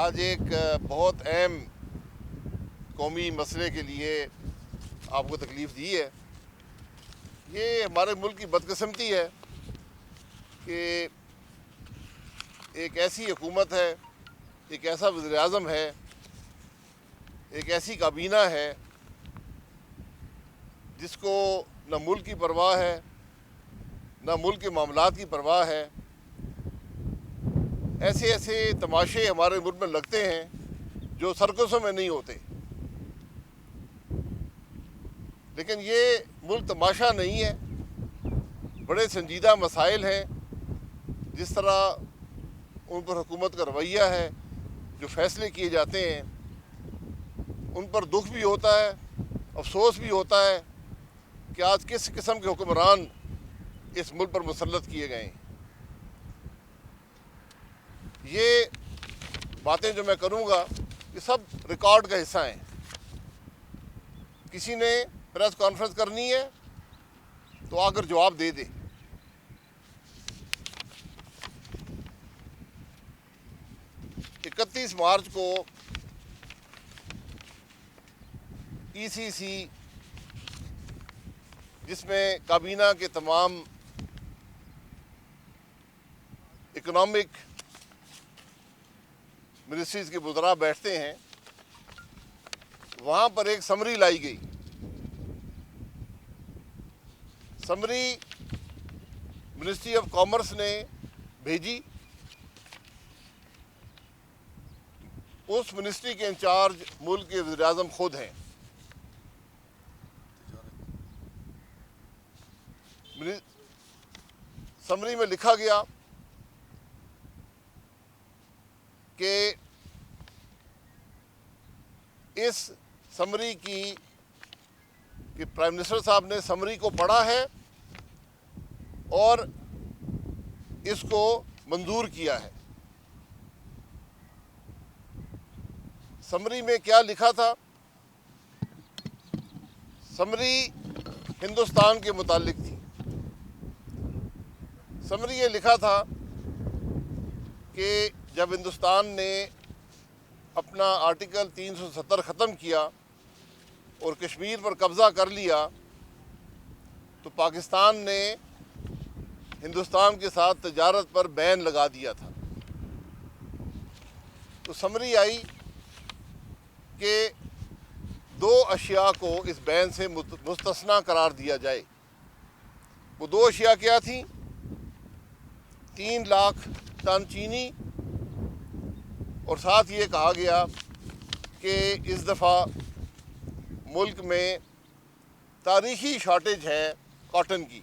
آج ایک بہت اہم قومی مسئلے کے لیے آپ کو تکلیف دی ہے۔ یہ ہمارے ملک کی بدقسمتی ہے کہ ایک ایسی حکومت ہے، ایک ایسا وزیر اعظم ہے، ایک ایسی کابینہ ہے جس کو نہ ملک کی پرواہ ہے، نہ ملک کے معاملات کی پرواہ ہے۔ ایسے ایسے تماشے ہمارے ملک میں لگتے ہیں جو سرکسوں میں نہیں ہوتے، لیکن یہ ملک تماشا نہیں ہے۔ بڑے سنجیدہ مسائل ہیں، جس طرح ان پر حکومت کا رویہ ہے، جو فیصلے کیے جاتے ہیں ان پر دکھ بھی ہوتا ہے، افسوس بھی ہوتا ہے کہ آج کس قسم کے حکمران اس ملک پر مسلط کیے گئے ہیں۔ یہ باتیں جو میں کروں گا یہ سب ریکارڈ کا حصہ ہیں۔ کسی نے پریس کانفرنس کرنی ہے تو آ کر جواب دے دے۔ 31 مارچ کو ای سی سی، جس میں کابینہ کے تمام اکنامک منسٹریز کے وزراء بیٹھتے ہیں، وہاں پر ایک سمری لائی گئی۔ سمری منسٹری آف کامرس نے بھیجی۔ اس منسٹری کے انچارج ملک کے وزیر اعظم خود ہیں۔ سمری میں لکھا گیا کہ اس سمری کی کہ پرائم منسٹر صاحب نے سمری کو پڑھا ہے اور اس کو منظور کیا ہے۔ سمری میں کیا لکھا تھا؟ سمری ہندوستان کے متعلق تھی۔ سمری یہ لکھا تھا کہ جب ہندوستان نے اپنا آرٹیکل 370 ختم کیا اور کشمیر پر قبضہ کر لیا تو پاکستان نے ہندوستان کے ساتھ تجارت پر بین لگا دیا تھا۔ تو سمری آئی کہ 2 اشیاء کو اس بین سے مستثنی قرار دیا جائے۔ وہ 2 اشیاء کیا تھیں؟ 3 لاکھ ٹن چینی، اور ساتھ یہ کہا گیا کہ اس دفعہ ملک میں تاریخی شارٹیج ہے کاٹن کی،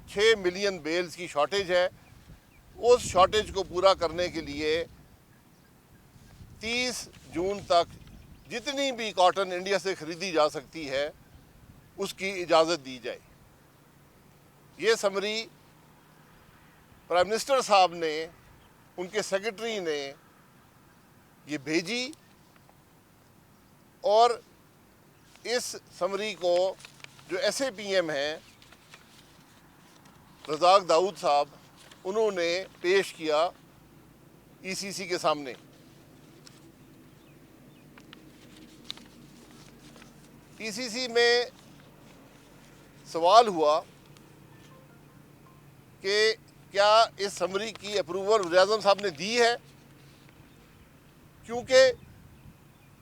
6 ملین بیلز کی شارٹیج ہے۔ اس شارٹیج کو پورا کرنے کے لیے 30 جون تک جتنی بھی کاٹن انڈیا سے خریدی جا سکتی ہے اس کی اجازت دی جائے۔ یہ سمری پرائم منسٹر صاحب نے، ان کے سیکرٹری نے یہ بھیجی، اور اس سمری کو جو ایس اے پی ایم ہیں رزاق داؤد صاحب، انہوں نے پیش کیا ای سی سی کے سامنے۔ ای سی سی میں سوال ہوا کہ کیا اس سمری کی اپروول وزیر اعظم صاحب نے دی ہے، کیونکہ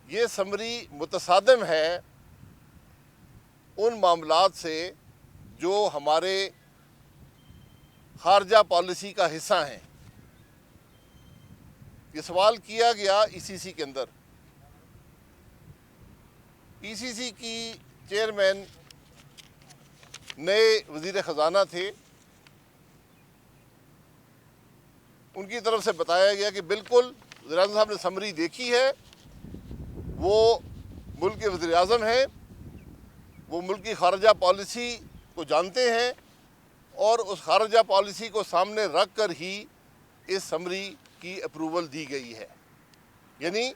یہ سمری متصادم ہے ان معاملات سے جو ہمارے خارجہ پالیسی کا حصہ ہیں۔ یہ سوال کیا گیا ای سی سی کے اندر۔ ای سی سی کی چیئرمین نئے وزیر خزانہ تھے، ان کی طرف سے بتایا گیا کہ بالکل وزیر اعظم صاحب نے سمری دیکھی ہے، وہ ملک کے وزیر اعظم ہیں، وہ ملک کی خارجہ پالیسی کو جانتے ہیں، اور اس خارجہ پالیسی کو سامنے رکھ کر ہی اس سمری کی اپروول دی گئی ہے۔ یعنی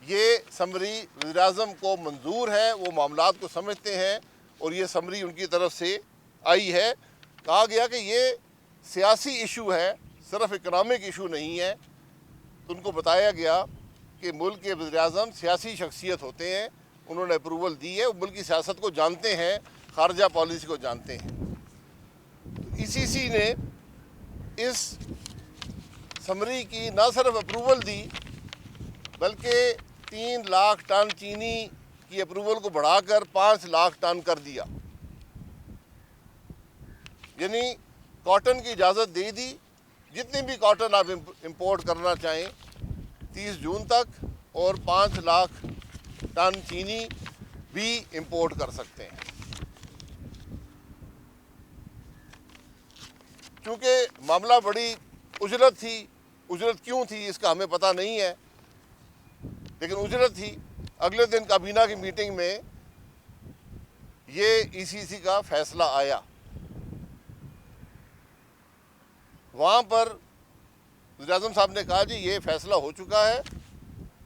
یہ سمری وزیر اعظم کو منظور ہے، وہ معاملات کو سمجھتے ہیں، اور یہ سمری ان کی طرف سے آئی ہے۔ کہا گیا کہ یہ سیاسی ایشو ہے، صرف اکنامک ایشو نہیں ہے۔ تو ان کو بتایا گیا کہ کہ ملک کے وزیر اعظم سیاسی شخصیت ہوتے ہیں، انہوں نے اپروول دی ہے، وہ ملک کی سیاست کو جانتے ہیں، خارجہ پالیسی کو جانتے ہیں۔ ای سی سی نے اس سمری کی نہ صرف اپروول دی بلکہ 3 لاکھ ٹن چینی کی اپروول کو بڑھا کر 5 لاکھ ٹن کر دیا، یعنی کاٹن کی اجازت دے دی، جتنی بھی کاٹن آپ امپورٹ کرنا چاہیں 30 جون تک، اور 5 لاکھ ٹن چینی بھی امپورٹ کر سکتے ہیں۔ چونکہ معاملہ بڑی اجرت تھی، اجرت کیوں تھی اس کا ہمیں پتہ نہیں ہے، لیکن اجرت تھی۔ اگلے دن کابینہ کی میٹنگ میں یہ ای سی سی کا فیصلہ آیا، وہاں پر وزیر اعظم صاحب نے کہا جی یہ فیصلہ ہو چکا ہے،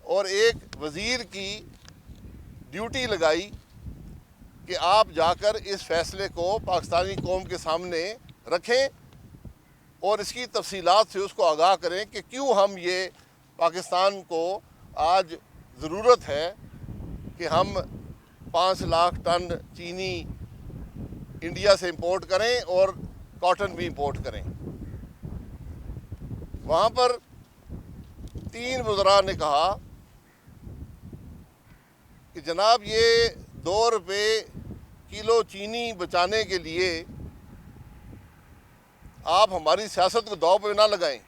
اور ایک وزیر کی ڈیوٹی لگائی کہ آپ جا کر اس فیصلے کو پاکستانی قوم کے سامنے رکھیں اور اس کی تفصیلات سے اس کو آگاہ کریں کہ کیوں ہم یہ پاکستان کو آج ضرورت ہے کہ ہم 5 لاکھ ٹن چینی انڈیا سے امپورٹ کریں اور کاٹن بھی امپورٹ کریں۔ وہاں پر 3 وزراء نے کہا کہ جناب یہ 2 روپے کلو چینی بچانے کے لیے آپ ہماری سیاست کو داؤ پہ نہ لگائیں۔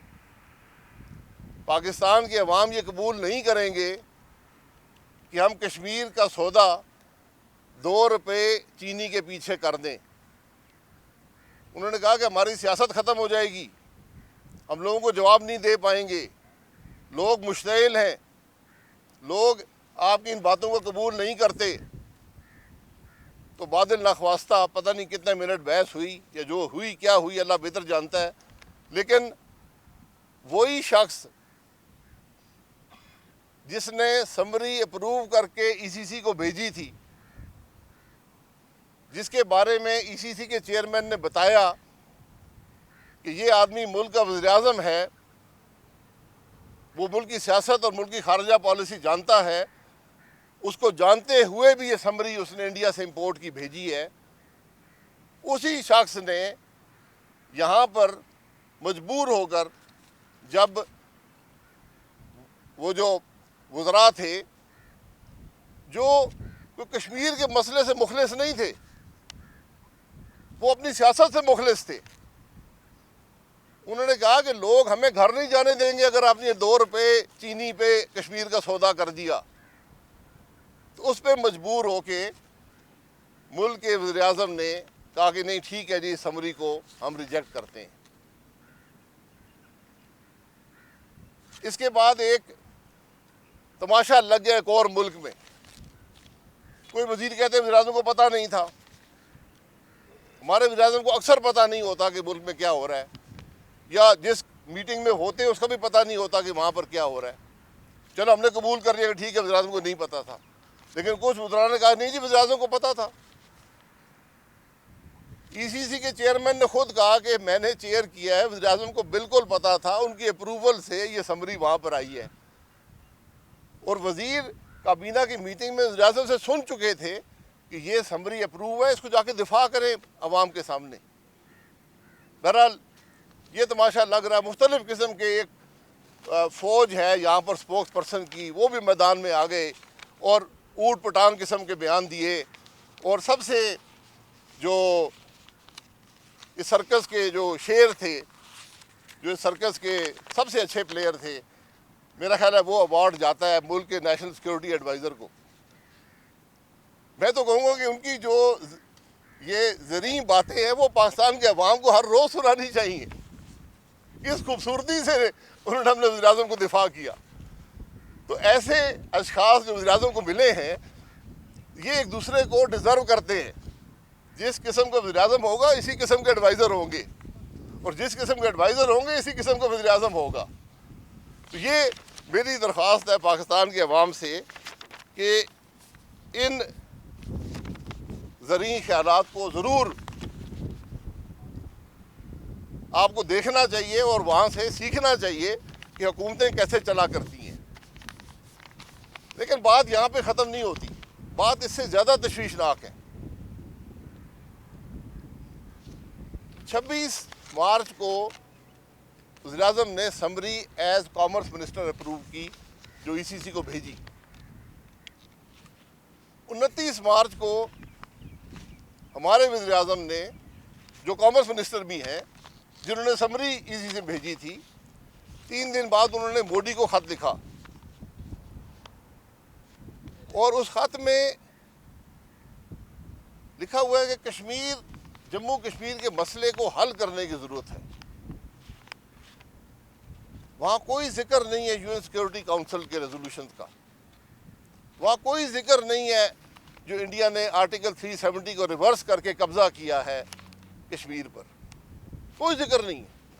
پاکستان کے عوام یہ قبول نہیں کریں گے کہ ہم کشمیر کا سودا 2 روپے چینی کے پیچھے کر دیں۔ انہوں نے کہا کہ ہماری سیاست ختم ہو جائے گی، ہم لوگوں کو جواب نہیں دے پائیں گے، لوگ مشتعل ہیں، لوگ آپ کی ان باتوں کو قبول نہیں کرتے۔ تو بادل نخواستہ پتہ نہیں کتنے منٹ بحث ہوئی، یا جو ہوئی کیا ہوئی اللہ بہتر جانتا ہے، لیکن وہی شخص جس نے سمری اپروو کر کے ای سی سی کو بھیجی تھی، جس کے بارے میں ای سی سی کے چیئرمین نے بتایا کہ یہ آدمی ملک کا وزیر اعظم ہے، وہ ملک کی سیاست اور ملک کی خارجہ پالیسی جانتا ہے، اس کو جانتے ہوئے بھی یہ سمری اس نے انڈیا سے امپورٹ کی بھیجی ہے، اسی شخص نے یہاں پر مجبور ہو کر، جب وہ جو وزراء تھے جو کشمیر کے مسئلے سے مخلص نہیں تھے، وہ اپنی سیاست سے مخلص تھے، انہوں نے کہا کہ لوگ ہمیں گھر نہیں جانے دیں گے اگر آپ نے 2 روپے چینی پہ کشمیر کا سودا کر دیا۔ تو اس پہ مجبور ہو کے ملک کے وزیر اعظم نے کہا کہ نہیں ٹھیک ہے جی، سمری کو ہم ریجیکٹ کرتے ہیں۔ اس کے بعد ایک تماشا لگ گیا ایک اور ملک میں، کوئی وزیر کہتے ہیں وزیر اعظم کو پتہ نہیں تھا۔ ہمارے وزیر اعظم کو اکثر پتہ نہیں ہوتا کہ ملک میں کیا ہو رہا ہے، یا جس میٹنگ میں ہوتے ہیں اس کا بھی پتہ نہیں ہوتا کہ وہاں پر کیا ہو رہا ہے۔ چلو ہم نے قبول کر لیا کہ ٹھیک ہے وزیر اعظم کو نہیں پتہ تھا، لیکن کچھ وزراء نے کہا نہیں جی وزیر اعظم کو پتہ تھا۔ ای سی سی کے چیئرمین نے خود کہا کہ میں نے چیئر کیا ہے، وزیر اعظم کو بالکل پتہ تھا، ان کی اپروول سے یہ سمری وہاں پر آئی ہے، اور وزیر کابینہ کی میٹنگ میں وزیر اعظم سے سن چکے تھے کہ یہ سمری اپروو ہے، اس کو جا کے دفاع کریں عوام کے سامنے۔ بہرحال یہ تماشا لگ رہا ہے، مختلف قسم کے ایک فوج ہے یہاں پر سپوکس پرسن کی، وہ بھی میدان میں آ گئے اور اوٹ پٹانگ قسم کے بیان دیے، اور سب سے جو اس سرکس کے جو شیر تھے، جو اس سرکس کے سب سے اچھے پلیئر تھے، میرا خیال ہے وہ ایوارڈ جاتا ہے ملک کے نیشنل سیکورٹی ایڈوائزر کو۔ میں تو کہوں گا کہ ان کی جو یہ زرعی باتیں ہیں وہ پاکستان کے عوام کو ہر روز سنانی چاہیے، کس خوبصورتی سے انہوں نے ہم نے وزیر اعظم کو دفاع کیا۔ تو ایسے اشخاص جو وزیر اعظم کو ملے ہیں یہ ایک دوسرے کو ڈیزرو کرتے ہیں، جس قسم کا وزیر اعظم ہوگا اسی قسم کے ایڈوائزر ہوں گے، اور جس قسم کے ایڈوائزر ہوں گے اسی قسم کا وزیر اعظم ہوگا۔ تو یہ میری درخواست ہے پاکستان کے عوام سے کہ ان زرعی خیالات کو ضرور آپ کو دیکھنا چاہیے اور وہاں سے سیکھنا چاہیے کہ حکومتیں کیسے چلا کرتی ہیں۔ لیکن بات یہاں پہ ختم نہیں ہوتی، بات اس سے زیادہ تشویشناک ہے۔ 26 مارچ کو وزیر اعظم نے summary as commerce minister approve کی، جو ای سی سی کو بھیجی۔ 29 مارچ کو ہمارے وزیر اعظم نے، جو کامرس منسٹر بھی ہیں، جنہوں نے سمری ای سی سی بھیجی تھی، 3 دن بعد انہوں نے مودی کو خط لکھا، اور اس خط میں لکھا ہوا ہے کہ جموں کشمیر کے مسئلے کو حل کرنے کی ضرورت ہے۔ وہاں کوئی ذکر نہیں ہے یو این سیکورٹی کاؤنسل کے ریزولوشنز کا، وہاں کوئی ذکر نہیں ہے جو انڈیا نے آرٹیکل 370 کو ریورس کر کے قبضہ کیا ہے کشمیر پر، کوئی ذکر نہیں ہے۔